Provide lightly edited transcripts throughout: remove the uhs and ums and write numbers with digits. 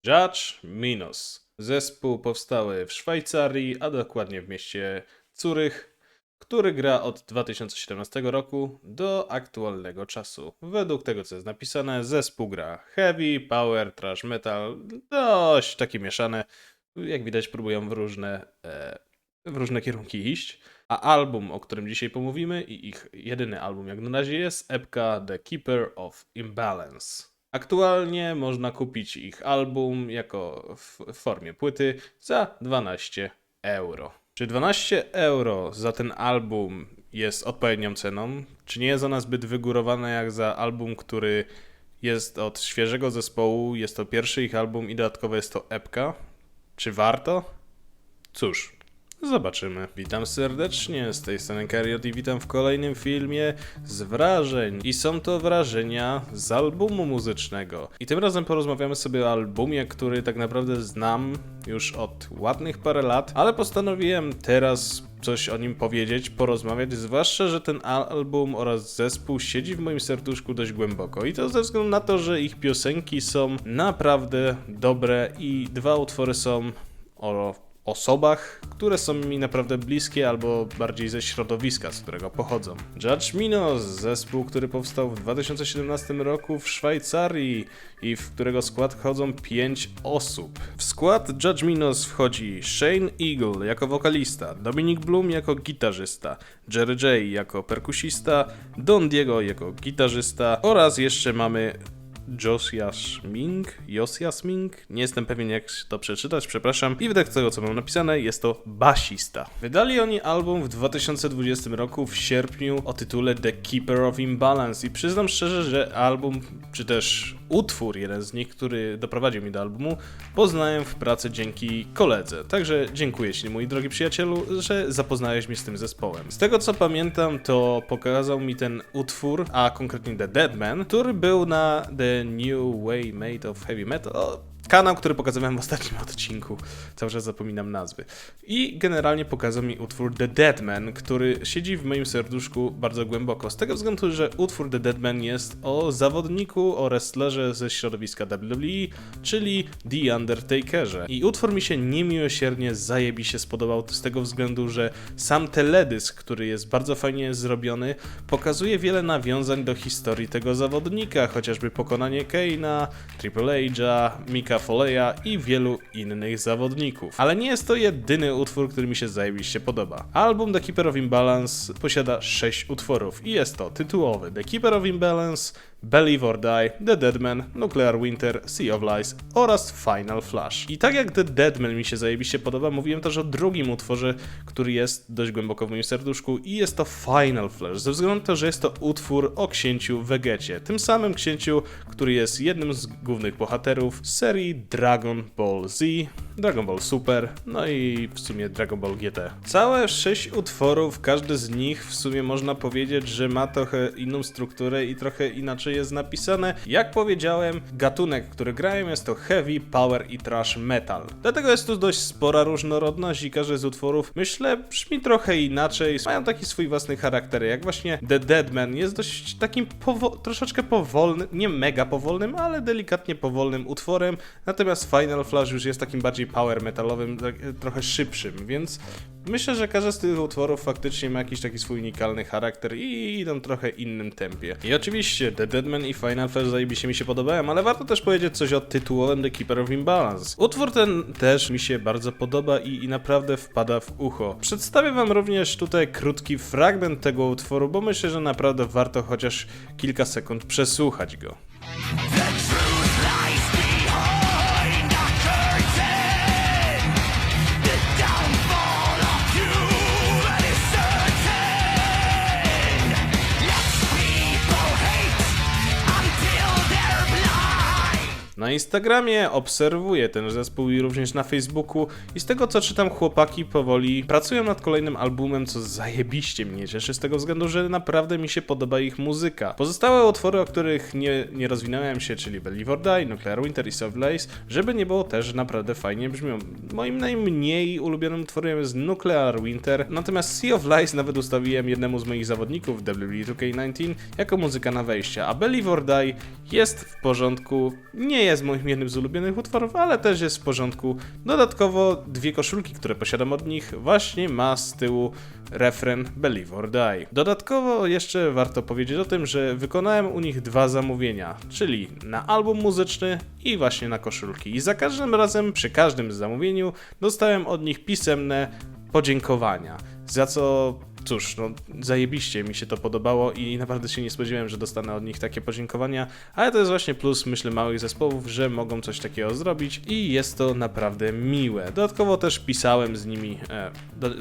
Judge Minos. Zespół powstały w Szwajcarii, a dokładnie w mieście Zurych, który gra od 2017 roku do aktualnego czasu. Według tego, co jest napisane, zespół gra heavy, power, thrash metal, dość takie mieszane. Jak widać, próbują w różne kierunki iść. A album, o którym dzisiaj pomówimy, i ich jedyny album jak na razie, jest epka The Keeper of Imbalance. Aktualnie można kupić ich album jako w formie płyty za 12 euro. Czy 12 euro za ten album jest odpowiednią ceną? Czy nie jest ona zbyt wygórowana jak za album, który jest od świeżego zespołu, jest to pierwszy ich album i dodatkowo jest to epka? Czy warto? Cóż, zobaczymy. Witam serdecznie, z tej strony Kariot i witam w kolejnym filmie z wrażeń. I są to wrażenia z albumu muzycznego. I tym razem porozmawiamy sobie o albumie, który tak naprawdę znam już od ładnych parę lat, ale postanowiłem teraz coś o nim powiedzieć, porozmawiać, zwłaszcza, że ten album oraz zespół siedzi w moim serduszku dość głęboko. I to ze względu na to, że ich piosenki są naprawdę dobre i dwa utwory są o osobach, które są mi naprawdę bliskie albo bardziej ze środowiska, z którego pochodzą. Judge Minos, zespół, który powstał w 2017 roku w Szwajcarii i w którego skład wchodzą 5 osób. W skład Judge Minos wchodzi Shane Eagle jako wokalista, Dominic Bloom jako gitarzysta, Jerry J jako perkusista, Don Diego jako gitarzysta oraz jeszcze mamy Josias Ming, nie jestem pewien jak to przeczytać, przepraszam. I według tego, co mam napisane, jest to basista. Wydali oni album w 2020 roku w sierpniu o tytule The Keeper of Imbalance i przyznam szczerze, że album, czy też utwór, jeden z nich, który doprowadził mi do albumu, poznałem w pracy dzięki koledze. Także dziękuję Ci, mój drogi przyjacielu, że zapoznałeś mnie z tym zespołem. Z tego, co pamiętam, to pokazał mi ten utwór, a konkretnie The Deadman, który był na The New Way Made of Heavy Metal. Kanał, który pokazywałem w ostatnim odcinku. Cały czas zapominam nazwy. I generalnie pokazał mi utwór The Deadman, który siedzi w moim serduszku bardzo głęboko. Z tego względu, że utwór The Deadman jest o zawodniku, o wrestlerze ze środowiska WWE, czyli The Undertakerze. I utwór mi się niemiłosiernie zajebiście spodobał z tego względu, że sam teledysk, który jest bardzo fajnie zrobiony, pokazuje wiele nawiązań do historii tego zawodnika, chociażby pokonanie Kane'a, Triple H'a, Micka Foley'a i wielu innych zawodników. Ale nie jest to jedyny utwór, który mi się zajebiście podoba. Album The Keeper of Imbalance posiada 6 utworów i jest to tytułowy The Keeper of Imbalance, Believe or Die, The Deadman, Nuclear Winter, Sea of Lies oraz Final Flash. I tak jak The Deadman mi się zajebiście podoba, mówiłem też o drugim utworze, który jest dość głęboko w moim serduszku i jest to Final Flash, ze względu na to, że jest to utwór o księciu Vegecie, tym samym księciu, który jest jednym z głównych bohaterów serii Dragon Ball Z, Dragon Ball Super, no i w sumie Dragon Ball GT. Całe 6 utworów, każdy z nich w sumie można powiedzieć, że ma trochę inną strukturę i trochę inaczej jest napisane. Jak powiedziałem, gatunek, który grają, jest to heavy, power i thrash metal. Dlatego jest tu dość spora różnorodność i każdy z utworów, myślę, brzmi trochę inaczej, mają taki swój własny charakter, jak właśnie The Deadman jest dość takim troszeczkę powolnym, nie mega powolnym, ale delikatnie powolnym utworem, natomiast Final Flash już jest takim bardziej power metalowym, trochę szybszym, więc myślę, że każdy z tych utworów faktycznie ma jakiś taki swój unikalny charakter i idą trochę innym tempie. I oczywiście The Deadman i Final Flash zajebiście mi się podobają, ale warto też powiedzieć coś o tytułowym The Keeper of Imbalance. Utwór ten też mi się bardzo podoba i naprawdę wpada w ucho. Przedstawię wam również tutaj krótki fragment tego utworu, bo myślę, że naprawdę warto chociaż kilka sekund przesłuchać go. Na Instagramie obserwuję ten zespół i również na Facebooku i z tego co czytam, chłopaki powoli pracują nad kolejnym albumem, co zajebiście mnie cieszy z tego względu, że naprawdę mi się podoba ich muzyka. Pozostałe utwory, o których nie rozwinąłem się, czyli Believe or Die, Nuclear Winter i Sea of Lies, żeby nie było, też naprawdę fajnie brzmią. Moim najmniej ulubionym utworem jest Nuclear Winter, natomiast Sea of Lies nawet ustawiłem jednemu z moich zawodników WWE 2K19 jako muzyka na wejście, a Believe or Die jest w porządku, nie jest jest moim jednym z ulubionych utworów, ale też jest w porządku. Dodatkowo 2 koszulki, które posiadam od nich, właśnie ma z tyłu refren Believe or Die. Dodatkowo jeszcze warto powiedzieć o tym, że wykonałem u nich 2 zamówienia, czyli na album muzyczny i właśnie na koszulki. I za każdym razem, przy każdym zamówieniu dostałem od nich pisemne podziękowania, za co cóż, no zajebiście mi się to podobało i naprawdę się nie spodziewałem, że dostanę od nich takie podziękowania, ale to jest właśnie plus, myślę, małych zespołów, że mogą coś takiego zrobić i jest to naprawdę miłe. Dodatkowo też pisałem z nimi,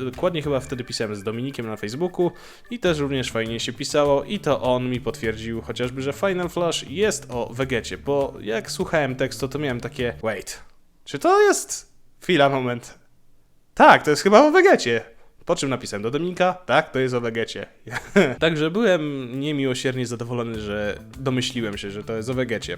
dokładnie chyba wtedy pisałem z Dominikiem na Facebooku i też również fajnie się pisało i to on mi potwierdził chociażby, że Final Flash jest o Vegecie, bo jak słuchałem tekstu, to miałem takie wait, czy to jest... Chwila, moment. Tak, to jest chyba o Vegecie. Po czym napisałem do Dominika, tak, to jest o Vegecie. Także byłem niemiłosiernie zadowolony, że domyśliłem się, że to jest o Vegecie.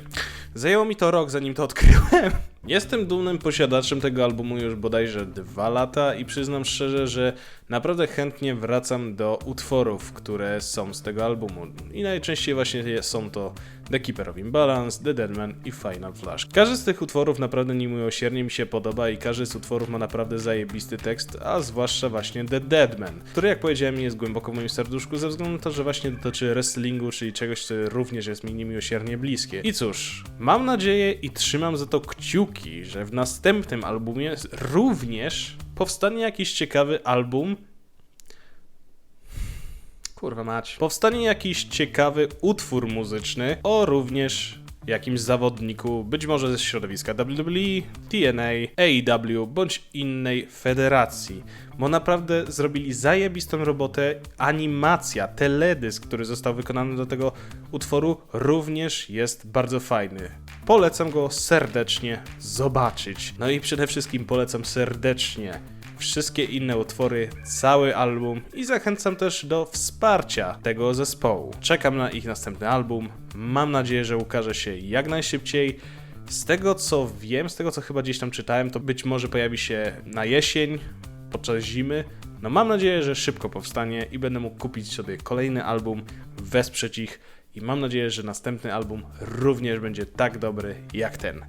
Zajęło mi to rok, zanim to odkryłem. Jestem dumnym posiadaczem tego albumu już bodajże 2 lata i przyznam szczerze, że naprawdę chętnie wracam do utworów, które są z tego albumu. I najczęściej właśnie są to The Keeper of Imbalance, The Deadman i Final Flash. Każdy z tych utworów naprawdę niemiłosiernie mi się podoba i każdy z utworów ma naprawdę zajebisty tekst, a zwłaszcza właśnie The Deadman, który jak powiedziałem jest głęboko w moim serduszku ze względu na to, że właśnie dotyczy wrestlingu, czyli czegoś, co również jest mi niemiłosiernie bliskie. I cóż, mam nadzieję i trzymam za to kciuki, że w następnym albumie również powstanie jakiś ciekawy album. Kurwa mać. Powstanie jakiś ciekawy utwór muzyczny o również jakimś zawodniku, być może ze środowiska WWE, TNA, AEW bądź innej federacji, bo naprawdę zrobili zajebistą robotę. Animacja, teledysk, który został wykonany do tego utworu również jest bardzo fajny. Polecam go serdecznie zobaczyć. No i przede wszystkim polecam serdecznie wszystkie inne utwory, cały album i zachęcam też do wsparcia tego zespołu. Czekam na ich następny album, mam nadzieję, że ukaże się jak najszybciej. Z tego co wiem, z tego co chyba gdzieś tam czytałem, to być może pojawi się na jesień, podczas zimy. No mam nadzieję, że szybko powstanie i będę mógł kupić sobie kolejny album, wesprzeć ich i mam nadzieję, że następny album również będzie tak dobry jak ten.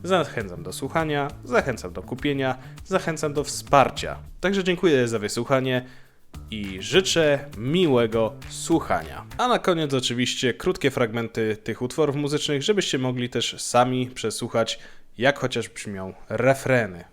Zachęcam do słuchania, zachęcam do kupienia, zachęcam do wsparcia. Także dziękuję za wysłuchanie i życzę miłego słuchania. A na koniec oczywiście krótkie fragmenty tych utworów muzycznych, żebyście mogli też sami przesłuchać, jak chociaż brzmią refreny.